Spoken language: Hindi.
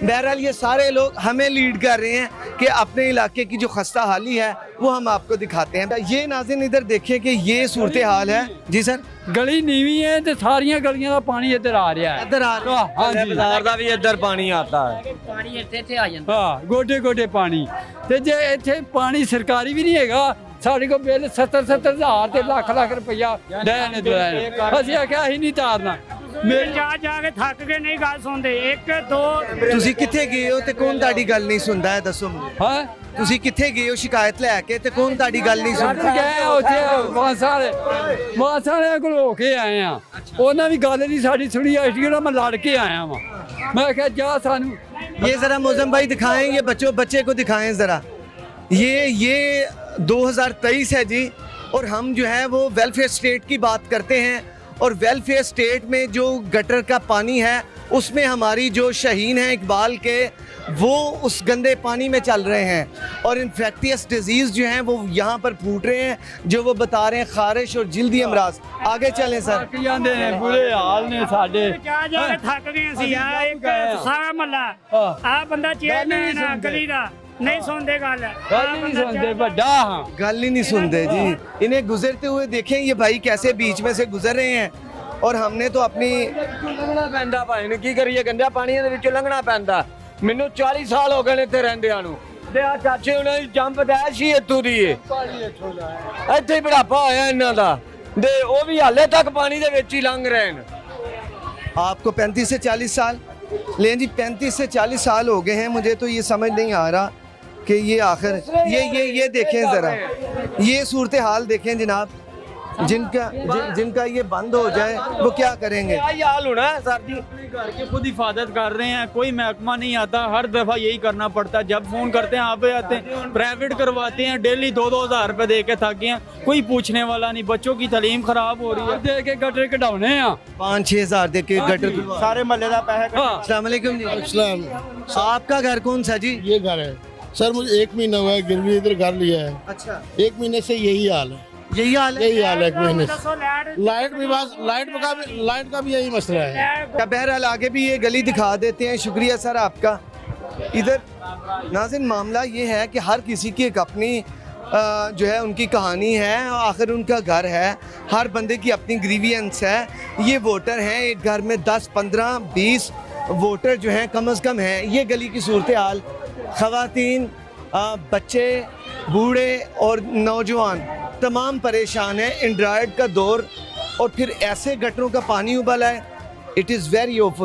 बहरहाल ये सारे लोग हमें लीड कर रहे हैं कि अपने इलाके की जो खस्ता हाली है वो हम आपको दिखाते हैं। ये नाज़रीन इधर देखें कि ये सूरत हाल है। जी सर, गली नीवी है तो सारिया गलियां का पानी इधर आ रहा है। इधर आ रहा है। हाँ जी, बाजार का भी इधर पानी आता है। पानी ਇੱਥੇ ਆ ਜਾਂਦਾ। हाँ गोडे गोडे पानी ते जे इत्थे पानी सरकारी भी नहीं हैगा। साढ़े को बिल 70-70 हज़ार ते लाख रुपया देने असि आख्या असीं नहीं तारना। ਜਾ ਕੇ ਥੱਕ ਕੇ ਨਹੀਂ ਗੱਲ ਸੁਣਦੇ। ਇੱਕ ਦੋ ਤੁਸੀਂ ਕਿੱਥੇ ਗਏ ਹੋ ਤੇ ਕੌਣ ਤੁਹਾਡੀ ਗੱਲ ਨਹੀਂ ਸੁਣਦਾ ਹੈ, ਦੱਸੋ ਮੈਨੂੰ। हाँ ਤੁਸੀਂ ਕਿੱਥੇ ਗਏ ਹੋ ਸ਼ਿਕਾਇਤ ਲੈ ਕੇ ਤੇ ਕੌਣ ਤੁਹਾਡੀ ਗੱਲ ਨਹੀਂ ਸੁਣਦਾ? ਗਏ ਉੱਥੇ ਮਾਸਾਲੇ ਕੋਲ ਹੋ ਕੇ ਆਏ ਆ। ਉਹਨਾਂ ਵੀ ਗੱਲ ਨਹੀਂ ਸਾਡੀ ਸੁਣੀ। ਜਿਹੜਾ ਮੈਂ ਲੜ ਕੇ ਆਇਆ ਵਾਂ। ਮੈਂ ਕਿਹਾ ਜਾ ਸਾਨੂੰ ये जरा मौजम भाई दिखाएं, ये बच्चे को दिखाएं जरा। ये 2023 है जी, और हम जो है वो वेलफेयर स्टेट की बात करते हैं। और वेलफेयर स्टेट में जो गटर का पानी है उसमें हमारी जो शहीन है इकबाल के, वो उस गंदे पानी में चल रहे हैं और इन्फेक्टियस डिजीज़ जो हैं वो यहाँ पर फूट रहे हैं, जो वो बता रहे हैं खारिश और जल्दी अमराज। आगे चलें सर। ਜਾਂਦੇ ਨੇ ਬੁਰੇ ਹਾਲ ਨੇ ਸਾਡੇ। ਜਾ ਕੇ ਥੱਕ ਗਏ ਸੀ। ਆ ਇੱਕ ਸਾਰਾ ਮਹੱਲਾ ਆ ਬੰਦਾ ਚੇਅਰਮੈਨ ਆ ਗਲੀ ਦਾ नहीं सुनते गल नहीं सुनते बड़ा। हाँ गल ही नहीं सुनते जी। इन्हें गुजरते हुए देखें, ये भाई कैसे बीच में से गुजर रहे हैं और हमने तो अपनी ਲੰਘਣਾ ਪੈਂਦਾ ਭਾਈ ਨੂੰ, ਕੀ ਕਰੀਏ ਗੰਦਿਆ ਪਾਣੀ ਦੇ ਵਿੱਚੋਂ ਲੰਘਣਾ ਪੈਂਦਾ। ਮੈਨੂੰ 40 ਸਾਲ ਹੋ ਗਏ ਨੇ ਇੱਥੇ ਰਹਿੰਦਿਆਂ ਨੂੰ ਤੇ ਆ ਚਾਚੇ ਉਹਨਾਂ ਦੀ ਜੰਪ ਦੈਸ਼ ਹੀ ਇੱਥੋਂ ਦੀ ਏ। ਇੱਥੇ ਹੀ ਬੁਢਾਪਾ ਹੋਇਆ ਇਹਨਾਂ ਦਾ ਤੇ ਉਹ ਵੀ ਹਾਲੇ ਤੱਕ ਪਾਣੀ ਦੇ ਵਿੱਚ ਹੀ ਲੰਘ ਰਹੇ ਨੇ। आपको 35 से 40 साल लेकिन जी 35 से 40 साल हो गए हैं। मुझे तो ये समझ नहीं आ रहा कि ये आखिर ये देखें ज़रा, ये सूरत हाल देखें जनाब। जिनका ये बंद हो जाए वो क्या करेंगे? यही हाल होना है सर जी। घर के खुद हिफाजत कर रहे हैं, कोई महकमा नहीं आता। हर दफा यही करना पड़ता है। जब फोन करते हैं आप पे आते हैं, प्राइवेट करवाते हैं, डेली 2-2 हज़ार रुपए दे के थक गए हैं। कोई पूछने वाला नहीं। बच्चों की तालीम खराब हो रही है। दे के गटर कढ़ाने आ 5-6 हज़ार दे के गटर। सारे महल्ले का पैसा। अस्सलाम वालेकुम जी। इस्लाम आपका घर कौन सा जी? ये घर है सर, मुझे 1 महीना हुआ है गिरवी इधर घर लिया है। अच्छा, 1 महीने से यही हाल है। यही हाल है। यही हाल है 1 महीने से। ਦੱਸੋ लाइट भी बस लाइट का भी यही मसला है। बहरहाल आगे भी ये गली दिखा देते हैं। शुक्रिया सर आपका। इधर नाज़रीन मामला ये है कि हर किसी की एक अपनी जो है उनकी कहानी है। आखिर उनका घर है, हर बंदे की अपनी ग्रीवियंस है। ये वोटर हैं, एक घर में 10, 15, 20 वोटर जो हैं कम अज़ कम हैं। ये गली की सूरत हाल, ख़वातीन, बच्चे, बूढ़े और नौजवान तमाम परेशान हैं। एंड्रॉयड का दौर और फिर ऐसे गटरों का पानी उबला है। It is very awful.